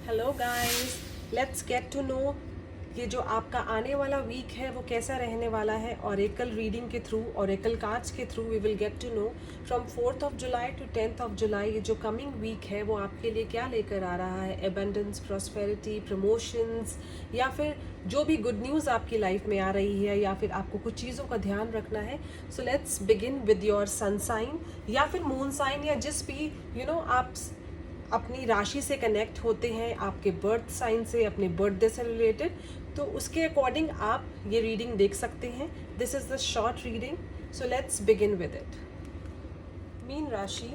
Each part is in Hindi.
Hello guys, let's get to know ये जो आपका आने वाला वीक है वो कैसा रहने वाला है। ओरेकल रीडिंग के थ्रू, ओरेकल कार्ड्स के through we will get to know from 4th of July to 10th of July ये जो कमिंग वीक है वो आपके लिए क्या लेकर आ रहा है। एबंडेंस, प्रॉस्पेरिटी, प्रमोशंस, या फिर जो भी गुड न्यूज़ आपकी लाइफ में आ रही है, या फिर आपको कुछ चीज़ों का ध्यान रखना है। So let's begin with your sun sign या फिर मून साइन, या जिस भी आप अपनी राशि से कनेक्ट होते हैं, आपके बर्थ साइन से, अपने बर्थडे से रिलेटेड, तो उसके अकॉर्डिंग आप ये रीडिंग देख सकते हैं। This is the short reading, so let's begin with it. Mean राशि,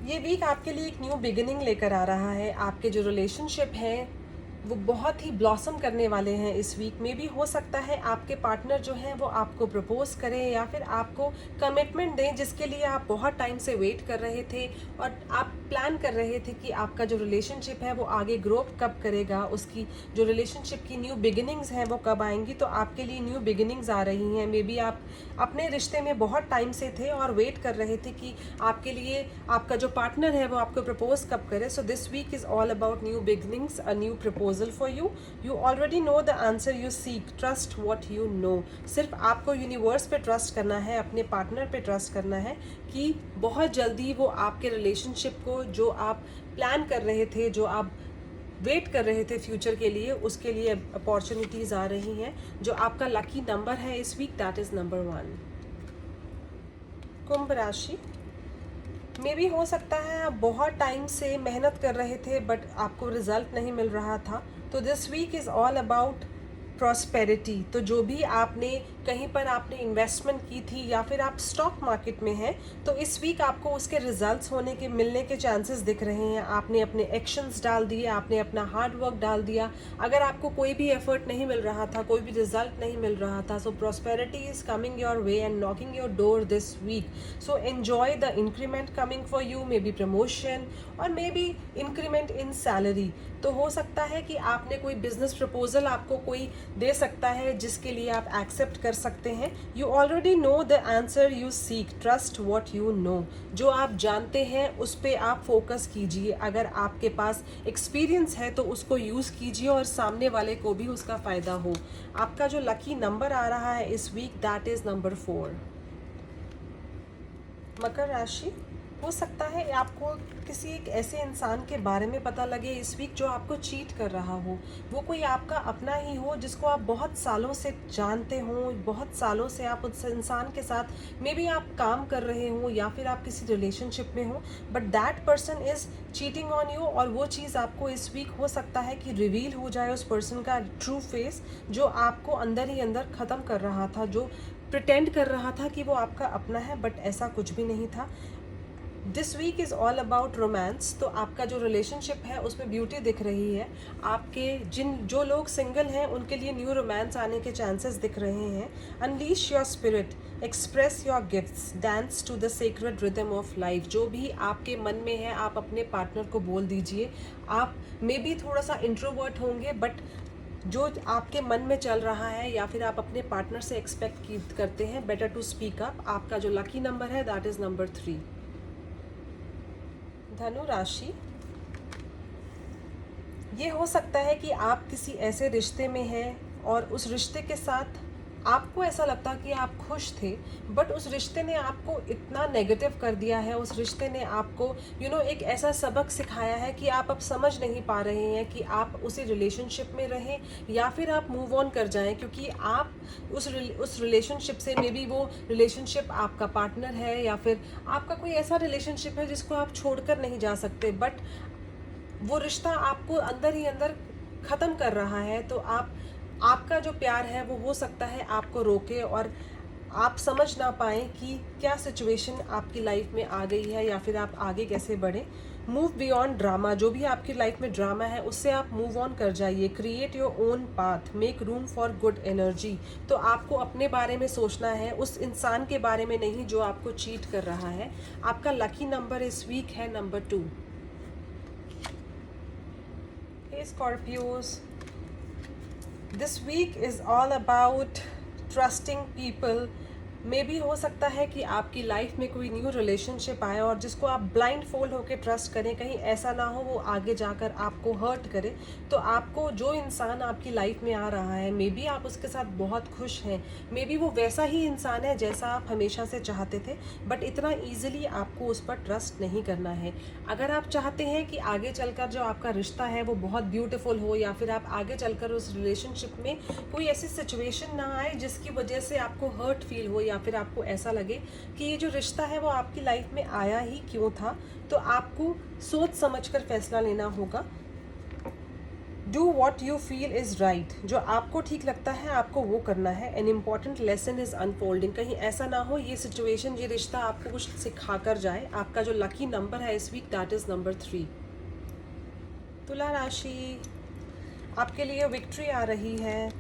ये वीक आपके लिए एक न्यू बिगिनिंग लेकर आ रहा है। आपके जो रिलेशनशिप हैं वो बहुत ही ब्लॉसम करने वाले हैं इस वीक में। भी हो सकता है आपके पार्टनर जो हैं वो आपको प्रपोज करें या फिर आपको कमिटमेंट दें, जिसके लिए आप बहुत टाइम से वेट कर रहे थे और आप प्लान कर रहे थे कि आपका जो रिलेशनशिप है वो आगे ग्रो कब करेगा, उसकी जो रिलेशनशिप की न्यू बिगिनिंग्स हैं वो कब आएंगी। तो आपके लिए न्यू बिगिनिंग्स आ रही हैं। मे बी आप अपने रिश्ते में बहुत टाइम से थे और वेट कर रहे थे कि आपके लिए आपका जो पार्टनर है वो आपको प्रपोज कब करे। So this week is all about new beginnings, a new proposal for you. You already know the answer you seek, trust what you know. सिर्फ आपको यूनिवर्स पे ट्रस्ट करना है, अपने पार्टनर पे ट्रस्ट करना है कि बहुत जल्दी वो आपके रिलेशनशिप को, जो आप प्लान कर रहे थे, जो आप वेट कर रहे थे फ्यूचर के लिए, उसके लिए अपॉर्चुनिटीज़ आ रही हैं। जो आपका लकी नंबर है इस वीक, दैट इज़ नंबर 1। कुंभ राशि, मे भी हो सकता है आप बहुत टाइम से मेहनत कर रहे थे बट आपको रिजल्ट नहीं मिल रहा था। तो this week is all about prosperity. तो जो भी आपने कहीं पर आपने इन्वेस्टमेंट की थी या फिर आप स्टॉक मार्केट में हैं, तो इस वीक आपको उसके रिजल्ट्स होने के मिलने के चांसेस दिख रहे हैं। आपने अपने एक्शंस डाल दिए, आपने अपना हार्ड वर्क डाल दिया। अगर आपको कोई भी एफर्ट नहीं मिल रहा था, कोई भी रिजल्ट नहीं मिल रहा था, so prosperity is coming your way and knocking your door this week. So enjoy the increment coming for you, maybe promotion और maybe increment in salary. तो हो सकता है कि आपने कोई बिजनेस प्रपोजल आपको कोई दे सकता है जिसके लिए आप एक्सेप्ट कर सकते हैं। You already know the answer you seek, trust what you no. जो आप जानते हैं उस पर आप फोकस कीजिए। अगर आपके पास एक्सपीरियंस है तो उसको यूज़ कीजिए और सामने वाले को भी उसका फ़ायदा हो। आपका जो लकी नंबर आ रहा है इस वीक, दैट इज़ नंबर 4। मकर राशि, हो सकता है आपको किसी एक ऐसे इंसान के बारे में पता लगे इस वीक जो आपको चीट कर रहा हो। वो कोई आपका अपना ही हो जिसको आप बहुत सालों से जानते हो, बहुत सालों से आप उस इंसान के साथ मे बी आप काम कर रहे हो या फिर आप किसी रिलेशनशिप में हो, but that person is cheating on you. और वो चीज़ आपको इस वीक हो सकता है कि रिवील हो जाए, उस पर्सन का ट्रू फेस जो आपको अंदर ही अंदर ख़त्म कर रहा था, जो प्रिटेंड कर रहा था कि वो आपका अपना है, बट ऐसा कुछ भी नहीं था। This week is all about romance. तो आपका जो रिलेशनशिप है उसमें ब्यूटी दिख रही है। आपके जो लोग सिंगल हैं उनके लिए न्यू रोमांस आने के चांसेस दिख रहे हैं। Unleash your spirit, express your gifts, dance to the secret rhythm of life. जो भी आपके मन में है आप अपने पार्टनर को बोल दीजिए। आप मे बी थोड़ा सा इंट्रोवर्ट होंगे, बट जो आपके मन में चल रहा है या फिर आप अपने पार्टनर से एक्सपेक्ट करते हैं, बेटर टू स्पीक अप। आपका जो लकी नंबर है दैट इज़ नंबर 3। धनु राशि, ये हो सकता है कि आप किसी ऐसे रिश्ते में हैं और उस रिश्ते के साथ आपको ऐसा लगता कि आप खुश थे, बट उस रिश्ते ने आपको इतना नेगेटिव कर दिया है, उस रिश्ते ने आपको एक ऐसा सबक सिखाया है कि आप अब समझ नहीं पा रहे हैं कि आप उसी रिलेशनशिप में रहें या फिर आप मूव ऑन कर जाएं, क्योंकि आप उस रिलेशनशिप से, मे बी वो रिलेशनशिप आपका पार्टनर है या फिर आपका कोई ऐसा रिलेशनशिप है जिसको आप छोड़कर नहीं जा सकते, बट वो रिश्ता आपको अंदर ही अंदर ख़त्म कर रहा है। तो आपका जो प्यार है वो हो सकता है आपको रोके और आप समझ ना पाएँ कि क्या सिचुएशन आपकी लाइफ में आ गई है या फिर आप आगे कैसे बढ़ें। Move beyond drama. जो भी आपकी लाइफ में ड्रामा है उससे आप मूव ऑन कर जाइए। Create your own path, make room for good energy. तो आपको अपने बारे में सोचना है, उस इंसान के बारे में नहीं जो आपको चीट कर रहा है। आपका लकी नंबर इस वीक है number 2। Hey Scorpios, this week is all about trusting people मे भी हो सकता है कि आपकी लाइफ में कोई न्यू रिलेशनशिप आए और जिसको आप ब्लाइंड फोल्ड होकर ट्रस्ट करें, कहीं ऐसा ना हो वो आगे जाकर आपको हर्ट करे। तो आपको जो इंसान आपकी लाइफ में आ रहा है, मे बी आप उसके साथ बहुत खुश हैं, मे बी वो वैसा ही इंसान है जैसा आप हमेशा से चाहते थे, बट इतना ईजिली आपको उस पर ट्रस्ट नहीं करना है। अगर आप चाहते हैं कि आगे चलकर जो आपका रिश्ता है वो बहुत ब्यूटीफुल हो, या फिर आप आगे चलकर उस रिलेशनशिप में कोई ऐसी सिचुएशन ना आए जिसकी वजह से आपको हर्ट फील हो, या फिर आपको ऐसा लगे कि ये जो रिश्ता है वो आपकी लाइफ में आया ही क्यों था, तो आपको सोच समझकर फैसला लेना होगा। Do what you feel is right, जो आपको ठीक लगता है आपको वो करना है। An important lesson is unfolding, कहीं ऐसा ना हो ये सिचुएशन, ये रिश्ता आपको कुछ सिखा कर जाए। आपका जो लकी नंबर है इस वीक दैट इज़ नंबर 3। तुला राशि, आपके लिए विक्ट्री आ रही है।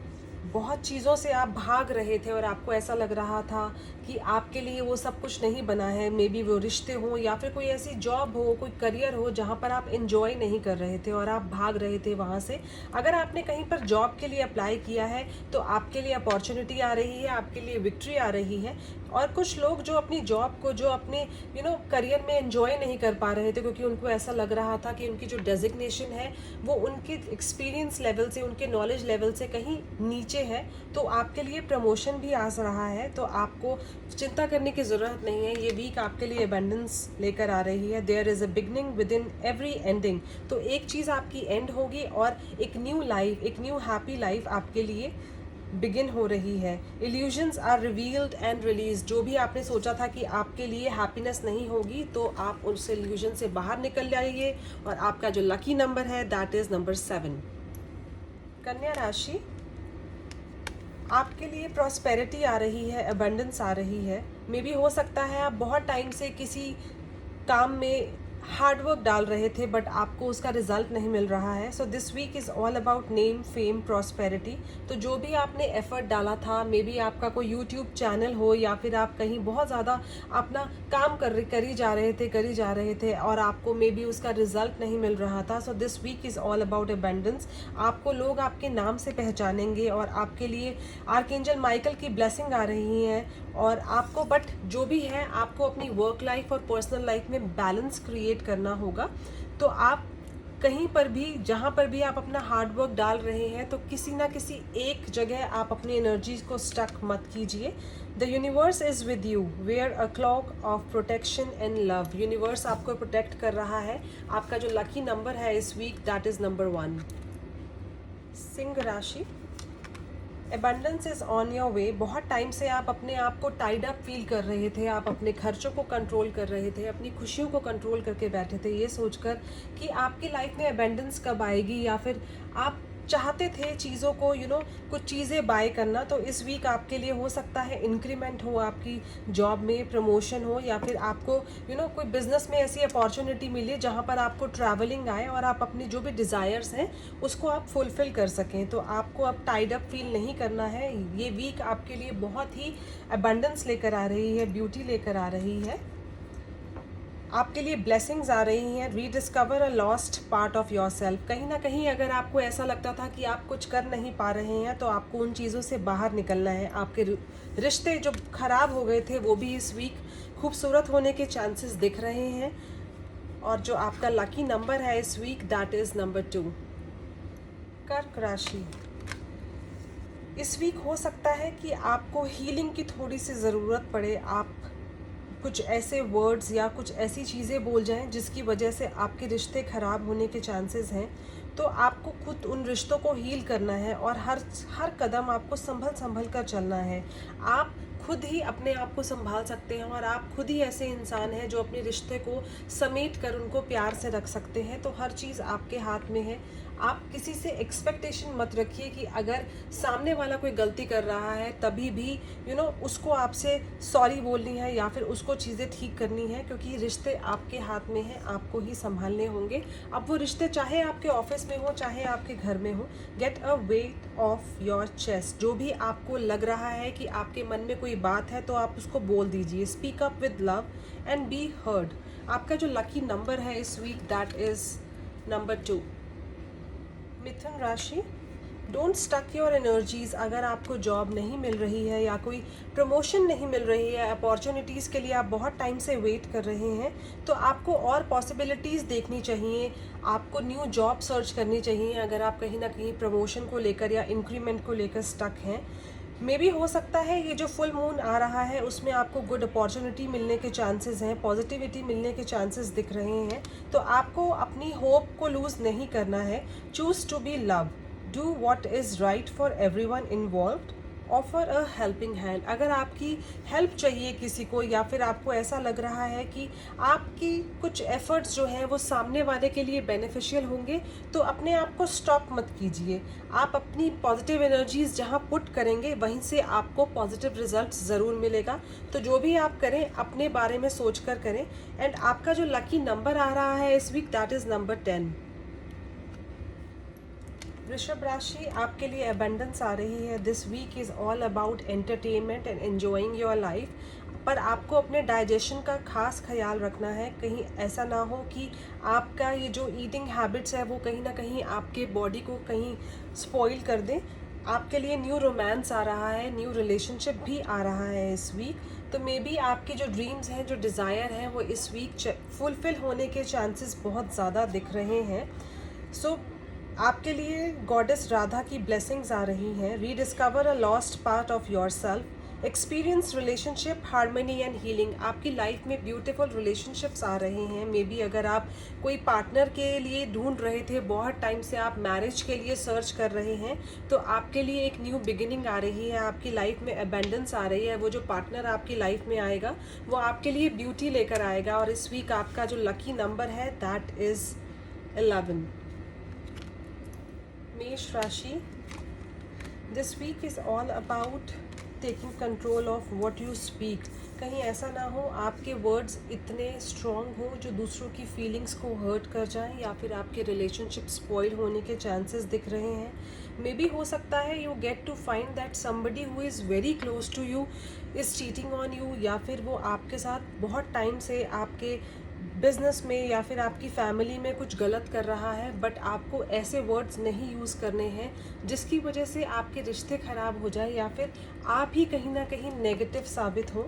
बहुत चीज़ों से आप भाग रहे थे और आपको ऐसा लग रहा था कि आपके लिए वो सब कुछ नहीं बना है। मे बी वो रिश्ते हों या फिर कोई ऐसी जॉब हो, कोई करियर हो जहाँ पर आप इंजॉय नहीं कर रहे थे और आप भाग रहे थे वहाँ से। अगर आपने कहीं पर जॉब के लिए अप्लाई किया है तो आपके लिए अपॉर्चुनिटी आ रही है, आपके लिए विक्ट्री आ रही है। और कुछ लोग जो अपनी जॉब को, जो अपने करियर में एंजॉय नहीं कर पा रहे थे क्योंकि उनको ऐसा लग रहा था कि उनकी जो डेजिग्नेशन है वो उनके एक्सपीरियंस लेवल से, उनके नॉलेज लेवल से कहीं नीचे है, तो आपके लिए प्रमोशन भी आ रहा है। तो आपको चिंता करने की ज़रूरत नहीं है। ये वीक आपके लिए अबंडेंस लेकर आ रही है। There is a beginning with in every ending, तो एक चीज़ आपकी एंड होगी और एक न्यू लाइफ, एक न्यू हैप्पी लाइफ आपके लिए बिगिन हो रही है। Illusions are revealed and release, जो भी आपने सोचा था कि आपके लिए हैप्पीनेस नहीं होगी, तो आप उस इल्यूजन से बाहर निकल जाइए। और आपका जो लकी नंबर है दैट इज़ नंबर 7। कन्या राशि, आपके लिए प्रॉस्पेरिटी आ रही है, अबंडेंस आ रही है। मे बी हो सकता है आप बहुत टाइम से किसी काम में हार्डवर्क डाल रहे थे बट आपको उसका रिजल्ट नहीं मिल रहा है। So this week is all about name, fame, prosperity. तो जो भी आपने एफर्ट डाला था, मे बी आपका कोई यूट्यूब चैनल हो या फिर आप कहीं बहुत ज़्यादा अपना काम करी जा रहे थे और आपको मे बी उसका रिजल्ट नहीं मिल रहा था। So this week is all about abundance. आपको लोग आपके नाम से पहचानेंगे और आपके लिए आर्कएंजल माइकल की ब्लेसिंग आ रही है। और आपको बट जो भी है आपको अपनी वर्क लाइफ और पर्सनल लाइफ में बैलेंस क्रिएट करना होगा। तो आप कहीं पर भी, जहाँ पर भी आप अपना हार्डवर्क डाल रहे हैं, तो किसी ना किसी एक जगह आप अपनी एनर्जी को स्टक मत कीजिए। The universe is with you, wear a cloak of protection and love. Universe आपको प्रोटेक्ट कर रहा है। आपका जो लकी नंबर है इस वीक दैट इज़ नंबर 1। सिंह राशि, abundance is on your way. बहुत टाइम से आप अपने आप को टाइड अप फील कर रहे थे, आप अपने खर्चों को कंट्रोल कर रहे थे, अपनी खुशियों को कंट्रोल करके बैठे थे ये सोचकर कि आपकी लाइफ में एबंडेंस कब आएगी, या फिर आप चाहते थे चीज़ों को कुछ चीज़ें बाय करना। तो इस वीक आपके लिए हो सकता है इंक्रीमेंट हो, आपकी जॉब में प्रमोशन हो, या फिर आपको कोई बिजनेस में ऐसी अपॉर्चुनिटी मिले जहाँ पर आपको ट्रैवलिंग आए और आप अपनी जो भी डिज़ायर्स हैं उसको आप फुलफ़िल कर सकें। तो आपको अब टाइड अप फील नहीं करना है। ये वीक आपके लिए बहुत ही अबंडेंस लेकर आ रही है, ब्यूटी लेकर आ रही है। आपके लिए ब्लेसिंग्स आ रही हैं। Rediscover a lost part of your self. कहीं ना कहीं अगर आपको ऐसा लगता था कि आप कुछ कर नहीं पा रहे हैं, तो आपको उन चीज़ों से बाहर निकलना है। आपके रिश्ते जो खराब हो गए थे वो भी इस वीक खूबसूरत होने के चांसेस दिख रहे हैं। और जो आपका लकी नंबर है इस वीक दैट इज़ नंबर 2। कर्क राशि, इस वीक हो सकता है कि आपको हीलिंग की थोड़ी सी ज़रूरत पड़े। आप कुछ ऐसे वर्ड्स या कुछ ऐसी चीज़ें बोल जाएं जिसकी वजह से आपके रिश्ते ख़राब होने के चांसेस हैं। तो आपको खुद उन रिश्तों को हील करना है और हर कदम आपको संभल कर चलना है। आप खुद ही अपने आप को संभाल सकते हैं और आप खुद ही ऐसे इंसान हैं जो अपने रिश्ते को समेट कर उनको प्यार से रख सकते हैं। तो हर चीज़ आपके हाथ में है। आप किसी से एक्सपेक्टेशन मत रखिए कि अगर सामने वाला कोई गलती कर रहा है तभी भी उसको आपसे सॉरी बोलनी है या फिर उसको चीज़ें ठीक करनी है, क्योंकि रिश्ते आपके हाथ में हैं, आपको ही संभालने होंगे। अब वो रिश्ते चाहे आपके ऑफिस में हो चाहे आपके घर में हो। Get a weight of your chest. जो भी आपको लग रहा है कि आपके मन में कोई बात है तो आप उसको बोल दीजिए। Speak up with love and be heard. आपका जो लकी नंबर है इस वीक दैट इज़ नंबर 2। मिथुन राशि, डोंट स्टक योर एनर्जीज़। अगर आपको जॉब नहीं मिल रही है या कोई प्रमोशन नहीं मिल रही है, अपॉर्चुनिटीज़ के लिए आप बहुत टाइम से वेट कर रहे हैं, तो आपको और पॉसिबिलिटीज़ देखनी चाहिए, आपको न्यू जॉब सर्च करनी चाहिए। अगर आप कहीं ना कहीं प्रमोशन को लेकर या इंक्रीमेंट को लेकर स्टक हैं, मे बी हो सकता है ये जो फुल मून आ रहा है उसमें आपको गुड अपॉर्चुनिटी मिलने के चांसेस हैं, पॉजिटिविटी मिलने के चांसेस दिख रहे हैं। तो आपको अपनी होप को लूज़ नहीं करना है। Choose to be love, do what is right for everyone involve, offer a helping hand. अगर आपकी हेल्प चाहिए किसी को, या फिर आपको ऐसा लग रहा है कि आपकी कुछ एफर्ट्स जो हैं वो सामने वाले के लिए बेनिफिशियल होंगे, तो अपने आप को स्टॉप मत कीजिए। आप अपनी पॉजिटिव एनर्जीज जहाँ पुट करेंगे वहीं से आपको पॉजिटिव रिजल्ट्स ज़रूर मिलेगा। तो जो भी आप करें अपने बारे में सोच कर करें। एंड आपका जो लकी नंबर आ रहा है इस वीक, दैट इज़ नंबर 10। वृषभ राशि, आपके लिए अबंडेंस आ रही है। This week is all about entertainment and enjoying your life. पर आपको अपने डाइजेशन का खास ख्याल रखना है। कहीं ऐसा ना हो कि आपका ये जो ईटिंग हैबिट्स है वो कहीं ना कहीं आपके बॉडी को कहीं स्पॉइल कर दें। आपके लिए न्यू रोमांस आ रहा है, न्यू रिलेशनशिप भी आ रहा है इस वीक। तो मे बी आपके जो ड्रीम्स हैं, जो डिज़ायर हैं, वो इस वीक फुलफिल होने के चांसेस बहुत ज़्यादा दिख रहे हैं। सो आपके लिए गॉडेस राधा की ब्लेसिंग्स आ रही हैं। Rediscover a lost part of your self, experience relationship harmony and healing. आपकी लाइफ में ब्यूटीफुल रिलेशनशिप्स आ रहे हैं। मे बी अगर आप कोई पार्टनर के लिए ढूंढ रहे थे, बहुत टाइम से आप मैरिज के लिए सर्च कर रहे हैं, तो आपके लिए एक न्यू बिगिनिंग आ रही है। आपकी लाइफ में अबेंडेंस आ रही है। वो जो पार्टनर आपकी लाइफ में आएगा वो आपके लिए ब्यूटी लेकर आएगा। और इस वीक आपका जो लकी नंबर है दैट इज़ 11। मेष राशि, this week is all about taking control of what you speak. कहीं ऐसा ना हो आपके वर्ड्स इतने स्ट्रॉन्ग हो जो दूसरों की फीलिंग्स को हर्ट कर जाएं, या फिर आपके रिलेशनशिप स्पॉइल होने के चांसेस दिख रहे हैं। मे बी हो सकता है you get to find that somebody who is very close to you is cheating on you, या फिर वो आपके साथ बहुत टाइम से आपके बिजनेस में या फिर आपकी फैमिली में कुछ गलत कर रहा है। बट आपको ऐसे वर्ड्स नहीं यूज़ करने हैं जिसकी वजह से आपके रिश्ते ख़राब हो जाए या फिर आप ही कहीं ना कहीं नेगेटिव साबित हो।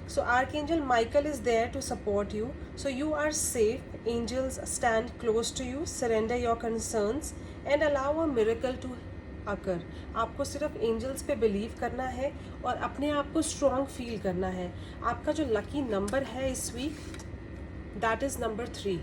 So archangel Michael is there to support you, so you are safe. Angels stand close to you. Surrender your concerns and allow a miracle to occur. आपको सिर्फ एंजल्स पे बिलीव करना है और अपने आप को स्ट्रॉन्ग फील करना है। आपका जो लकी नंबर है इस वीक, दैट इज़ नंबर 3।